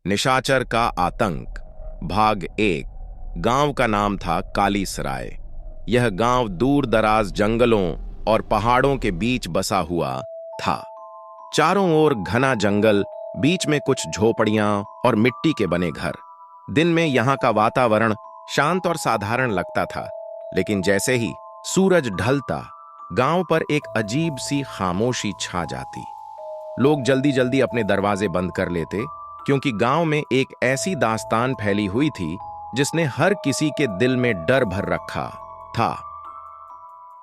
निशाचर का आतंक। भाग 1। गांव का नाम था कालीसराय। यह गांव दूर दराज जंगलों और पहाड़ों के बीच बसा हुआ था। चारों ओर घना जंगल, बीच में कुछ झोपड़ियां और मिट्टी के बने घर। दिन में यहां का वातावरण शांत और साधारण लगता था, लेकिन जैसे ही सूरज ढलता, गांव पर एक अजीब सी खामोशी छा जाती। लोग जल्दी जल्दी अपने दरवाजे बंद कर लेते, क्योंकि गांव में एक ऐसी दास्तान फैली हुई थी जिसने हर किसी के दिल में डर भर रखा था।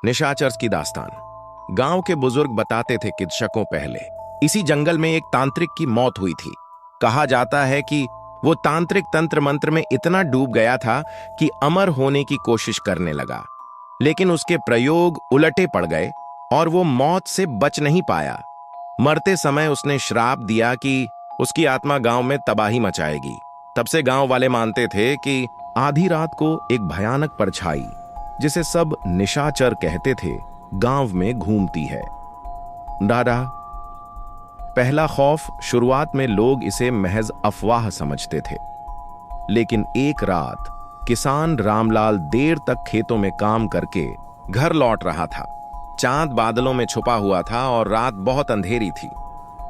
निशाचर की दास्तान। गांव के बुजुर्ग बताते थे कि दशकों पहले इसी जंगल में एक तांत्रिक की मौत हुई थी। कहा जाता है कि वो तांत्रिक तंत्र मंत्र में इतना डूब गया था कि अमर होने की कोशिश करने लगा, लेकिन उसके प्रयोग उलटे पड़ गए और वो मौत से बच नहीं पाया। मरते समय उसने श्राप दिया कि उसकी आत्मा गांव में तबाही मचाएगी। तब से गांव वाले मानते थे कि आधी रात को एक भयानक परछाई, जिसे सब निशाचर कहते थे, गांव में घूमती है। दादा, पहला खौफ शुरुआत में लोग इसे महज अफवाह समझते थे, लेकिन एक रात किसान रामलाल देर तक खेतों में काम करके घर लौट रहा था। चांद बादलों में छुपा हुआ था और रात बहुत अंधेरी थी।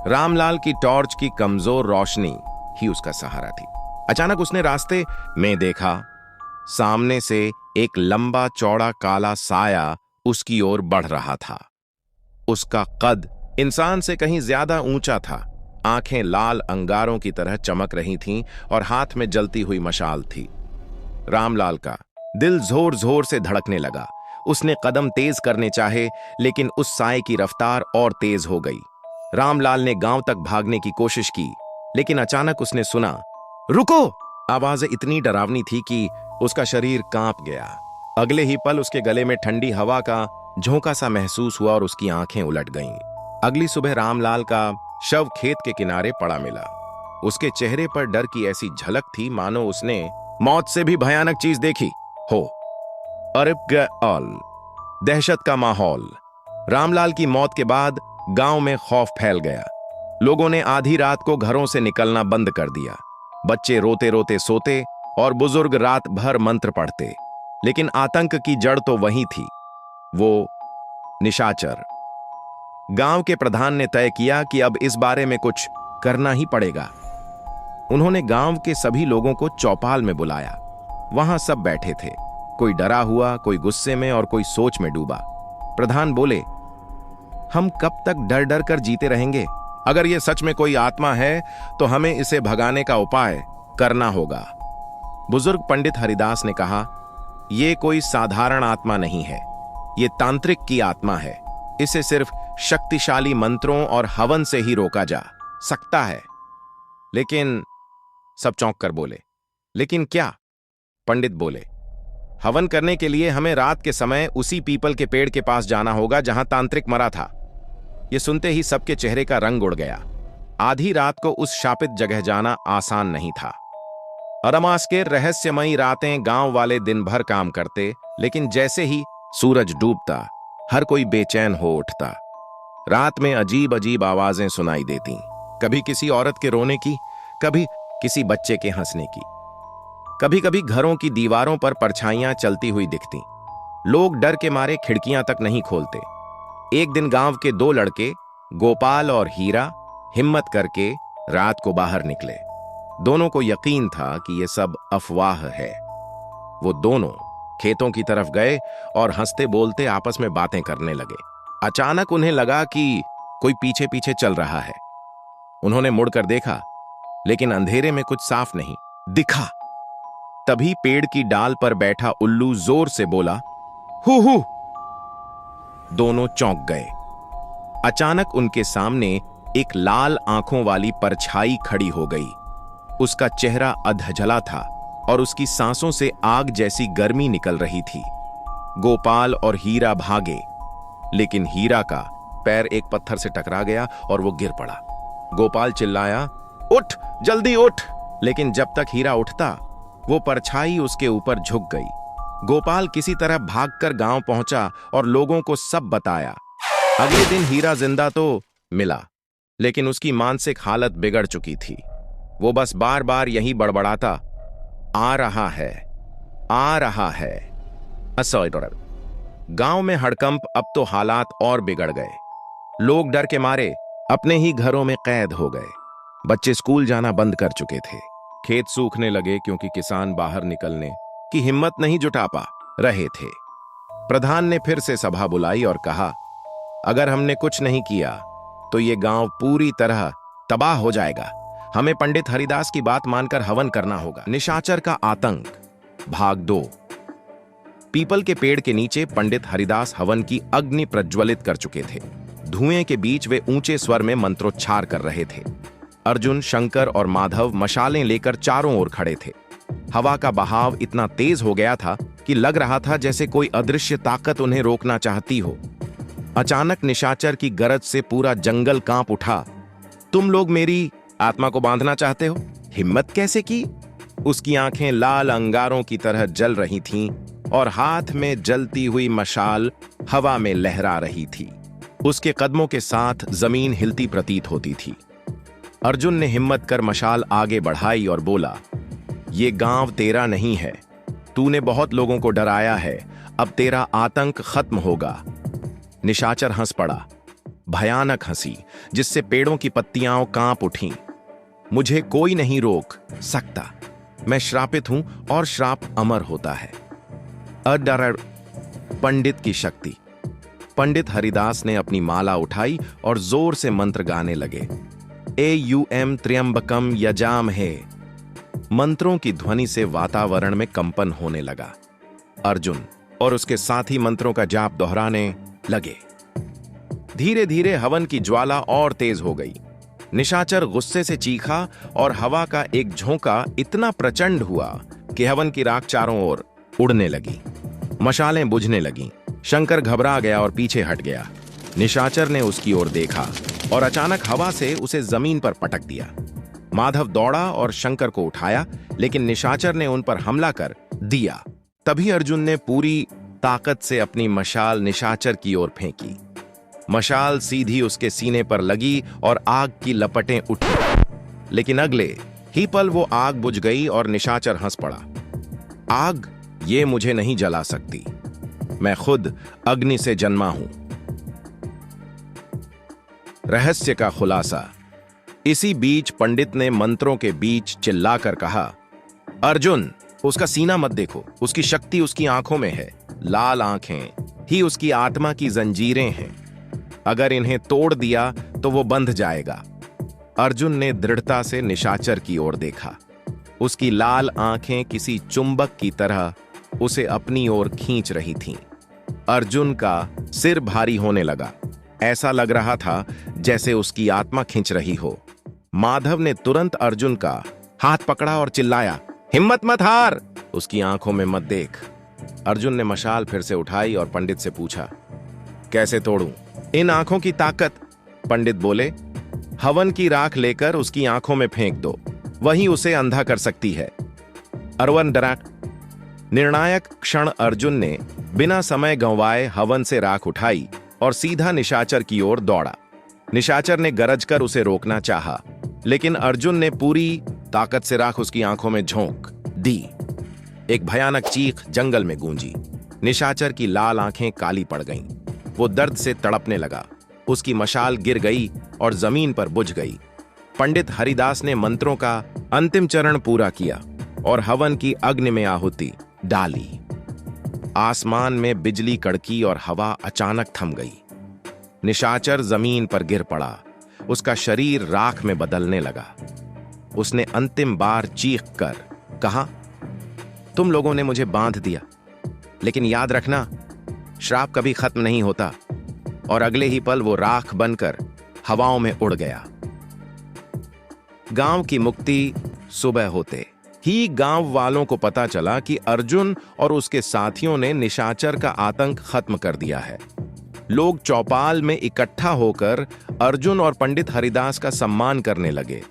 रामलाल की टॉर्च की कमजोर रोशनी ही उसका सहारा थी। अचानक उसने रास्ते में देखा, सामने से एक लंबा चौड़ा काला साया उसकी ओर बढ़ रहा था। उसका कद इंसान से कहीं ज्यादा ऊंचा था। आंखें लाल अंगारों की तरह चमक रही थीं और हाथ में जलती हुई मशाल थी। रामलाल का दिल जोर जोर से धड़कने लगा। उसने कदम तेज करने चाहे, लेकिन उस साए की रफ्तार और तेज हो गई। रामलाल ने गांव तक भागने की कोशिश की, लेकिन अचानक उसने सुना, रुको! आवाज इतनी डरावनी थी कि उसका शरीर कांप गया। अगले ही पल उसके गले में ठंडी हवा का झोंका सा महसूस हुआ और उसकी आंखें उलट गईं। अगली सुबह रामलाल का शव खेत के किनारे पड़ा मिला। उसके चेहरे पर डर की ऐसी झलक थी मानो उसने मौत से भी भयानक चीज देखी हो। दहशत का माहौल। रामलाल की मौत के बाद गांव में खौफ फैल गया। लोगों ने आधी रात को घरों से निकलना बंद कर दिया। बच्चे रोते रोते सोते और बुजुर्ग रात भर मंत्र पढ़ते। लेकिन आतंक की जड़ तो वही थी, वो निशाचर। गांव के प्रधान ने तय किया कि अब इस बारे में कुछ करना ही पड़ेगा। उन्होंने गांव के सभी लोगों को चौपाल में बुलाया। वहां सब बैठे थे, कोई डरा हुआ, कोई गुस्से में और कोई सोच में डूबा। प्रधान बोले, हम कब तक डर डर कर जीते रहेंगे? अगर ये सच में कोई आत्मा है तो हमें इसे भगाने का उपाय करना होगा। बुजुर्ग पंडित हरिदास ने कहा, यह कोई साधारण आत्मा नहीं है, ये तांत्रिक की आत्मा है। इसे सिर्फ शक्तिशाली मंत्रों और हवन से ही रोका जा सकता है। लेकिन सब चौंक कर बोले, लेकिन क्या? पंडित बोले, हवन करने के लिए हमें रात के समय उसी पीपल के पेड़ के पास जाना होगा जहां तांत्रिक मरा था। यह सुनते ही सबके चेहरे का रंग उड़ गया। आधी रात को उस शापित जगह जाना आसान नहीं था। अरमास के रहस्यमयी रातें गांव वाले दिन भर काम करते, लेकिन जैसे ही सूरज डूबता, हर कोई बेचैन हो उठता। रात में अजीब अजीब आवाजें सुनाई देती, कभी किसी औरत के रोने की, कभी किसी बच्चे के हंसने की। कभी कभी घरों की दीवारों पर परछाइयां चलती हुई दिखती। लोग डर के मारे खिड़कियां तक नहीं खोलते। एक दिन गांव के दो लड़के, गोपाल और हीरा, हिम्मत करके रात को बाहर निकले। दोनों को यकीन था कि यह सब अफवाह है। वो दोनों खेतों की तरफ गए और हंसते बोलते आपस में बातें करने लगे। अचानक उन्हें लगा कि कोई पीछे पीछे चल रहा है। उन्होंने मुड़कर देखा, लेकिन अंधेरे में कुछ साफ नहीं दिखा। तभी पेड़ की डाल पर बैठा उल्लू जोर से बोला, हु हु। दोनों चौंक गए। अचानक उनके सामने एक लाल आंखों वाली परछाई खड़ी हो गई। उसका चेहरा अधजला था और उसकी सांसों से आग जैसी गर्मी निकल रही थी। गोपाल और हीरा भागे, लेकिन हीरा का पैर एक पत्थर से टकरा गया और वो गिर पड़ा। गोपाल चिल्लाया, उठ, जल्दी उठ! लेकिन जब तक हीरा उठता, वो परछाई उसके ऊपर झुक गई। गोपाल किसी तरह भागकर गांव पहुंचा और लोगों को सब बताया। अगले दिन हीरा जिंदा तो मिला, लेकिन उसकी मानसिक हालत बिगड़ चुकी थी। वो बस बार बार यही बड़बड़ाता, आ रहा है, आ रहा है। गांव में हड़कंप। अब तो हालात और बिगड़ गए। लोग डर के मारे अपने ही घरों में कैद हो गए। बच्चे स्कूल जाना बंद कर चुके थे। खेत सूखने लगे क्योंकि किसान बाहर निकलने की हिम्मत नहीं जुटा पा रहे थे। प्रधान ने फिर से सभा बुलाई और कहा, अगर हमने कुछ नहीं किया तो ये गांव पूरी तरह तबाह हो जाएगा। हमें पंडित हरिदास की बात मानकर हवन करना होगा। निशाचर का आतंक भाग 2। पीपल के पेड़ के नीचे पंडित हरिदास हवन की अग्नि प्रज्वलित कर चुके थे। धुएं के बीच वे ऊंचे स्वर में मंत्रोच्चार कर रहे थे। अर्जुन, शंकर और माधव मशालें लेकर चारों ओर खड़े थे। हवा का बहाव इतना तेज हो गया था कि लग रहा था जैसे कोई अदृश्य ताकत उन्हें रोकना चाहती हो। अचानक निशाचर की गरज से पूरा जंगल कांप उठा। तुम लोग मेरी आत्मा को बांधना चाहते हो? हिम्मत कैसे की? उसकी आंखें लाल अंगारों की तरह जल रही थीं और हाथ में जलती हुई मशाल हवा में लहरा रही थी। उसके कदमों के साथ जमीन हिलती प्रतीत होती थी। अर्जुन ने हिम्मत कर मशाल आगे बढ़ाई और बोला, ये गांव तेरा नहीं है। तूने बहुत लोगों को डराया है, अब तेरा आतंक खत्म होगा। निशाचर हंस पड़ा, भयानक हंसी जिससे पेड़ों की पत्तियां कांप उठीं। मुझे कोई नहीं रोक सकता। मैं श्रापित हूं और श्राप अमर होता है। अडर पंडित की शक्ति। पंडित हरिदास ने अपनी माला उठाई और जोर से मंत्र गाने लगे। एयुएम त्र्यंबकम यजाम है। मंत्रों की ध्वनि से वातावरण में कंपन होने लगा। अर्जुन और उसके साथी मंत्रों का जाप दोहराने लगे। धीरे धीरे हवन की ज्वाला और तेज हो गई। निशाचर गुस्से से चीखा और हवा का एक झोंका इतना प्रचंड हुआ कि हवन की राख चारों ओर उड़ने लगी। मशालें बुझने लगीं। शंकर घबरा गया और पीछे हट गया। निशाचर ने उसकी ओर देखा और अचानक हवा से उसे जमीन पर पटक दिया। माधव दौड़ा और शंकर को उठाया, लेकिन निशाचर ने उन पर हमला कर दिया। तभी अर्जुन ने पूरी ताकत से अपनी मशाल निशाचर की ओर फेंकी। मशाल सीधी उसके सीने पर लगी और आग की लपटें उठी, लेकिन अगले ही पल वो आग बुझ गई और निशाचर हंस पड़ा। आग ये मुझे नहीं जला सकती। मैं खुद अग्नि से जन्मा हूं। रहस्य का खुलासा। इसी बीच पंडित ने मंत्रों के बीच चिल्लाकर कहा, अर्जुन, उसका सीना मत देखो। उसकी शक्ति उसकी आंखों में है। लाल आंखें ही उसकी आत्मा की जंजीरें हैं। अगर इन्हें तोड़ दिया तो वो बंध जाएगा। अर्जुन ने दृढ़ता से निशाचर की ओर देखा। उसकी लाल आंखें किसी चुंबक की तरह उसे अपनी ओर खींच रही थीं। अर्जुन का सिर भारी होने लगा। ऐसा लग रहा था जैसे उसकी आत्मा खींच रही हो। माधव ने तुरंत अर्जुन का हाथ पकड़ा और चिल्लाया, हिम्मत मत हार, उसकी आंखों में मत देख। अर्जुन ने मशाल फिर से उठाई और पंडित से पूछा, कैसे तोड़ूं इन आंखों की ताकत? पंडित बोले, हवन की राख लेकर उसकी आंखों में फेंक दो, वही उसे अंधा कर सकती है। अरवन डरा। निर्णायक क्षण अर्जुन ने बिना समय गंवाए हवन से राख उठाई और सीधा निशाचर की ओर दौड़ा। निशाचर ने गरज कर उसे रोकना चाहा, लेकिन अर्जुन ने पूरी ताकत से राख उसकी आंखों में झोंक दी। एक भयानक चीख जंगल में गूंजी। निशाचर की लाल आंखें काली पड़ गईं। वो दर्द से तड़पने लगा। उसकी मशाल गिर गई और जमीन पर बुझ गई। पंडित हरिदास ने मंत्रों का अंतिम चरण पूरा किया और हवन की अग्नि में आहुति डाली। आसमान में बिजली कड़की और हवा अचानक थम गई। निशाचर जमीन पर गिर पड़ा। उसका शरीर राख में बदलने लगा। उसने अंतिम बार चीख कर कहा, तुम लोगों ने मुझे बांध दिया, लेकिन याद रखना, श्राप कभी खत्म नहीं होता। और अगले ही पल वो राख बनकर हवाओं में उड़ गया। गांव की मुक्ति। सुबह होते ही गांव वालों को पता चला कि अर्जुन और उसके साथियों ने निशाचर का आतंक खत्म कर दिया है। लोग चौपाल में इकट्ठा होकर अर्जुन और पंडित हरिदास का सम्मान करने लगे।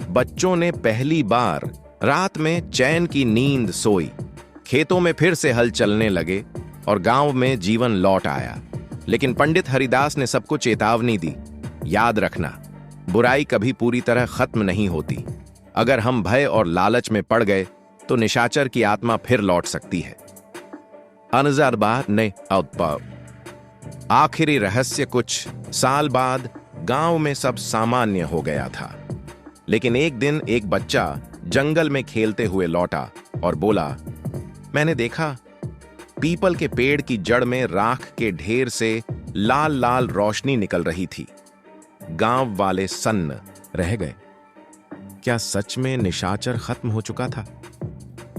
बच्चों ने पहली बार रात में चैन की नींद सोई। खेतों में फिर से हल चलने लगे और गांव में जीवन लौट आया। लेकिन पंडित हरिदास ने सबको चेतावनी दी, याद रखना, बुराई कभी पूरी तरह खत्म नहीं होती। अगर हम भय और लालच में पड़ गए तो निशाचर की आत्मा फिर लौट सकती है। अनजारबाद ने आखिरी रहस्य। कुछ साल बाद गांव में सब सामान्य हो गया था, लेकिन एक दिन एक बच्चा जंगल में खेलते हुए लौटा और बोला, मैंने देखा पीपल के पेड़ की जड़ में राख के ढेर से लाल लाल रोशनी निकल रही थी। गांव वाले सन्न रह गए। क्या सच में निशाचर खत्म हो चुका था,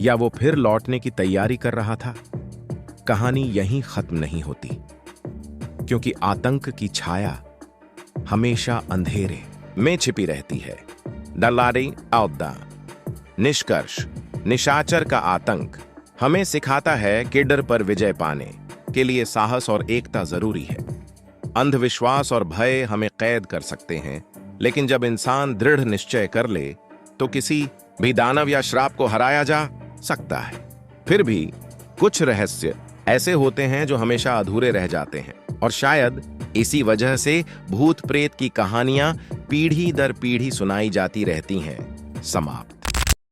या वो फिर लौटने की तैयारी कर रहा था? कहानी यहीं खत्म नहीं होती, क्योंकि आतंक की छाया हमेशा अंधेरे में छिपी रहती है। दलारी औदा निष्कर्ष, निशाचर का आतंक हमें सिखाता है कि डर पर विजय पाने के लिए साहस और एकता जरूरी है। अंधविश्वास और भय हमें कैद कर सकते हैं, लेकिन जब इंसान दृढ़ निश्चय कर ले तो किसी भी दानव या श्राप को हराया जा सकता है। फिर भी कुछ रहस्य ऐसे होते हैं जो हमेशा अधूरे रह जाते हैं, और शायद इसी वजह से भूत प्रेत की कहानियां पीढ़ी दर पीढ़ी सुनाई जाती रहती हैं। समाप्त।